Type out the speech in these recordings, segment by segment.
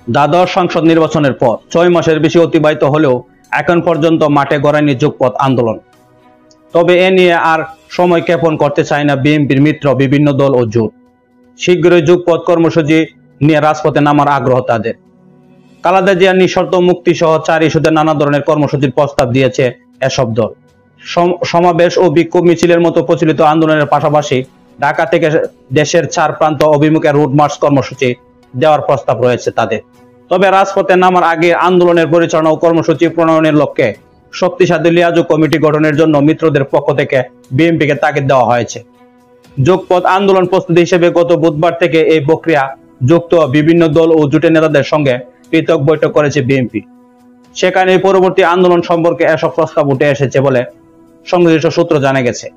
দ্বাদশ সংসদ নির্বাচনের পর 6 মাসের বেশি অতিবাহিত হলেও এখন পর্যন্ত মাঠে গড়ায়নি যুগপৎ আন্দোলন। তবে এ নিয়ে আর সময় ক্ষেপণ করতে চায় না বিএনপির মিত্র বিভিন্ন দল ও জোট। শীঘ্রই যুগপৎ কর্মসূচি নিয়ে রাজপথে নামার আগ্রহ তাদের। খালেদা জিয়ার নিঃশর্ত মুক্তি সহ 4 ইস্যুতে নানা ধরনের কর্মসূচির প্রস্তাব দিয়েছে এসব দল। সমাবেশ ও বিক্ষোভ মিছিলের মতো প্রচলিত আন্দোলনের পাশাপাশি ঢাকা থেকে দেশের 4 প্রান্ত অভিমুখে রুট মার্চ কর্মসূচি দেওয়ার প্রস্তাব রয়েছে তাদের। তবে রাজপথে নামার আগে আন্দোলনের পরিচালনা ও কর্মসূচি প্রণয়নের লক্ষ্যে শক্তিশালী লিয়াজু কমিটি গঠনের জন্য মিত্রদের পক্ষ থেকে বিএনপিকে তাগিদ দেওয়া হয়েছে। যুগপৎ আন্দোলন প্রস্তুতি হিসেবে গত বুধবার থেকে এই প্রক্রিয়া যুক্ত বিভিন্ন দল ও জোটের নেতাদের সঙ্গে পৃথক বৈঠক করেছে বিএনপি। সেখানে পরবর্তী আন্দোলন সম্পর্কে এসব প্রস্তাব উঠে এসেছে বলে সংশ্লিষ্ট সূত্র জানা গেছে।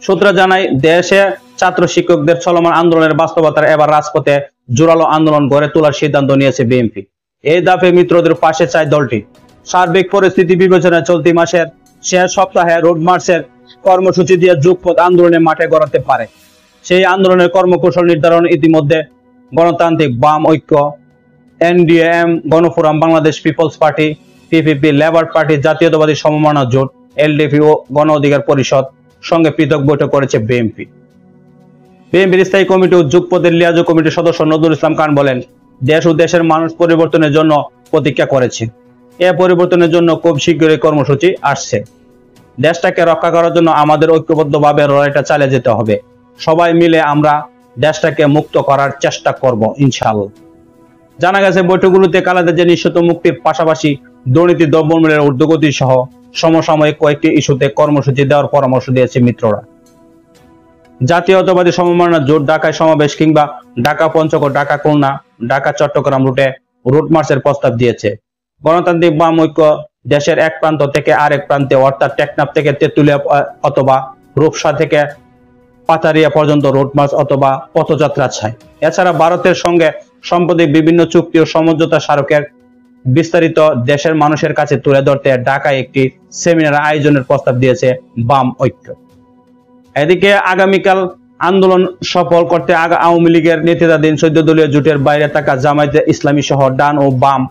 সূত্র জানায়, দেশে ছাত্র শিক্ষকদের চলমান আন্দোলনের বাস্তবতার এবার রাজপথে জোরালো আন্দোলন গড়ে তোলার সিদ্ধান্ত নিয়েছে বিএনপি। এই দাফে মিত্রদের পাশে চায় দলটি। সার্বিক পরিস্থিতি বিবেচনায় চলতি মাসের শেষ সপ্তাহে রোড মার্চের কর্মসূচি দিয়ে যুগপৎ আন্দোলনের মাঠে গড়াতে পারে। সেই আন্দোলনের কর্মকৌশল নির্ধারণ ইতিমধ্যে গণতান্ত্রিক বাম ঐক্য, NDM, Gonoforum, Bangladesh peoples party, PPP, labour party, জাতীয়তাবাদী সমমনা জোট, এলডিপি ও গণ অধিকার পরিষদ সঙ্গে পৃথক বৈঠক করেছে বিএনপি। বিএনপির স্থায়ী কমিটি ও যুগপথের লিয়াজু কমিটির সদস্য নজরুল ইসলাম খান বলেন, দেশ ও দেশের মানুষ পরিবর্তনের জন্য প্রতীক্ষা করেছে। এ পরিবর্তনের জন্য খুব শীঘ্রই কর্মসূচি আসছে। দেশটাকে রক্ষা করার জন্য আমাদের ঐক্যবদ্ধভাবে লড়াইটা চালিয়ে যেতে হবে। সবাই মিলে আমরা দেশটাকে মুক্ত করার চেষ্টা করব ইনশাআল্লাহ। জানা গেছে, বৈঠকগুলোতে খালেদা জিয়ার নিঃশর্ত মুক্তির পাশাপাশি দুর্নীতি, দ্রব্যমূল্যের ঊর্ধ্বগতি সহ সমসাময়িক কয়েকটি ইস্যুতে কর্মসূচি দেওয়ার পরামর্শ দিয়েছে মিত্ররা। জাতীয়তাবাদী সমমনা জোট ঢাকায় সমাবেশ কিংবা ঢাকা পঞ্চগড়, ঢাকা খুলনা, ঢাকা চট্টগ্রাম রুটে রুট মার্চের প্রস্তাব দিয়েছে। গণতান্ত্রিক বাম ঐক্য দেশের এক প্রান্ত থেকে আরেক প্রান্তে অর্থাৎ টেকনাফ থেকে তেঁতুলিয়া অথবা রূপসা থেকে পাতারিয়া পর্যন্ত রুট মার্চ অথবা পথযাত্রা চায়। এছাড়া ভারতের সঙ্গে সাম্প্রতিক বিভিন্ন চুক্তি ও সমঝোতা স্মারকের বিস্তারিত দেশের মানুষের কাছে তুলে ধরতে ঢাকায় একটি সেমিনার আয়োজনের প্রস্তাব দিয়েছে বাম ঐক্য। এদিকে আগামীকাল আন্দোলন সফল করতে আওয়ামী লীগের নেতৃত্বাধীন 14 দলীয় জোটের বাইরে থাকা জামায়াতে ইসলামী সহ ডান ও বাম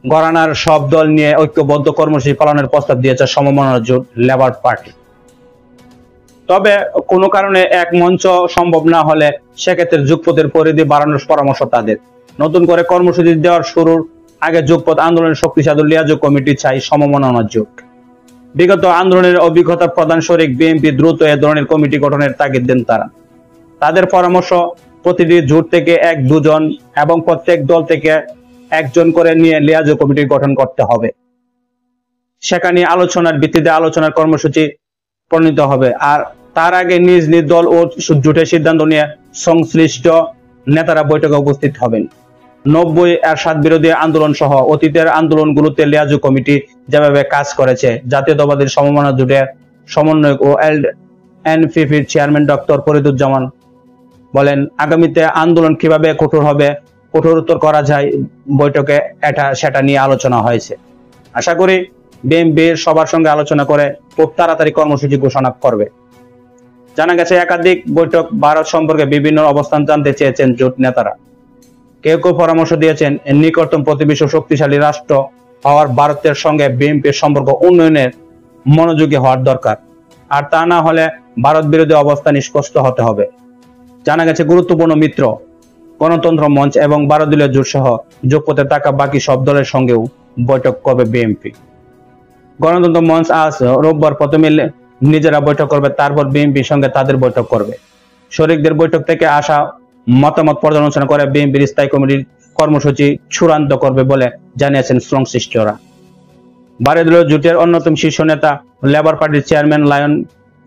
ঘরানার সব দল নিয়ে ঐক্যবদ্ধ কর্মসূচি পালনের প্রস্তাব দিয়েছে সমমনা জোট, লেবার পার্টি। তবে কোনো কারণে এক মঞ্চ সম্ভব না হলে সেক্ষেত্রে যুগপথের পরিধি বাড়ানোর পরামর্শ তাদের। নতুন করে কর্মসূচি দেওয়ার শুরুর আগে যুগপথ আন্দোলনের শক্তিশালী লিয়াজু কমিটি চাই সমমনা জোট। বিগত আন্দোলনের অভিজ্ঞতা প্রধান শরিক বিএনপি দ্রুত এ ধরনের কমিটি গঠনের তাগিদ দেন তারা। তাদের পরামর্শ, প্রতিটি জোট থেকে 1-2 জন এবং প্রত্যেক দল থেকে 1 জন করে নিয়ে লিয়াজু কমিটি গঠন করতে হবে। সেখানে আলোচনার ভিত্তিতে আলোচনার কর্মসূচি প্রণীত হবে। আর তার আগে নিজ নিজ দল ও জোটের সিদ্ধান্ত নিয়ে সংশ্লিষ্ট নেতারা বৈঠকে উপস্থিত হবেন। 90 এরশাদ বিরোধী আন্দোলন সহ অতীতের আন্দোলনগুলোতে লিয়াজু কমিটি যেভাবে কাজ করেছে, জাতীয়তাবাদী সমমনা জোটের সমন্বয়ক ও এনপিপির চেয়ারম্যান ডক্টর ফরিদুজ্জামান বলেন, আগামীতে আন্দোলন কিভাবে কঠোরতর করা যায় বৈঠকে সেটা নিয়ে আলোচনা হয়েছে। আশা করি বিএনপি সবার সঙ্গে আলোচনা করে খুব তাড়াতাড়ি কর্মসূচি ঘোষণা করবে। জানা গেছে, একাধিক বৈঠক ভারত সম্পর্কে বিভিন্ন অবস্থান জানতে চেয়েছেন জোট নেতারা। কেউ কেউ পরামর্শ দিয়েছেন, নিকটতম প্রতিবেশী শক্তিশালী রাষ্ট্র হওয়ার ভারতের সঙ্গে বিএনপির সম্পর্ক উন্নয়নের মনোযোগী হওয়ার দরকার। আর তা না হলে ভারত বিরোধী অবস্থান স্পষ্ট হতে হবে। জানা গেছে, গুরুত্বপূর্ণ মিত্র গণতন্ত্র মঞ্চ এবং 12 দলীয় জোট সহ যুগপথে থাকা বাকি সব দলের সঙ্গেও বৈঠক করবে বিএনপি। গণতন্ত্র মঞ্চ আজ রোববার প্রথমে নিজেরা বৈঠক করবে, তারপর বিএনপির সঙ্গে তাদের বৈঠক করবে। শরিকদের বৈঠক থেকে আসা মতামত পর্যালোচনা করে বিএনপির স্থায়ী কমিটির কর্মসূচি চূড়ান্ত করবে বলে জানিয়েছেন সংশ্লিষ্টরা। 12 দলীয় জোটের অন্যতম শীর্ষ নেতা লেবার পার্টির চেয়ারম্যান লায়ন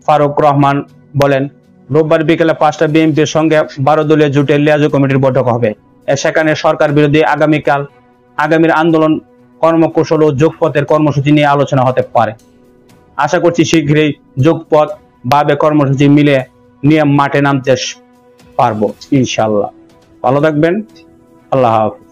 ফারুক রহমান বলেন, রোববার বিকেলে 5টা বিএনপির সঙ্গে 12 দলীয় জোটের লিয়াজু কমিটির বৈঠক হবে। সেখানে সরকার বিরোধী আগামীর আন্দোলন, কর্মকৌশল ও যুগপথের কর্মসূচি নিয়ে আলোচনা হতে পারে। আশা করছি শীঘ্রই যুগপথ ভাবে কর্মসূচি মিলে নিয়ে মাঠে নামতে পারবো ইনশাআল্লাহ। ভালো থাকবেন। আল্লাহ হাফেজ।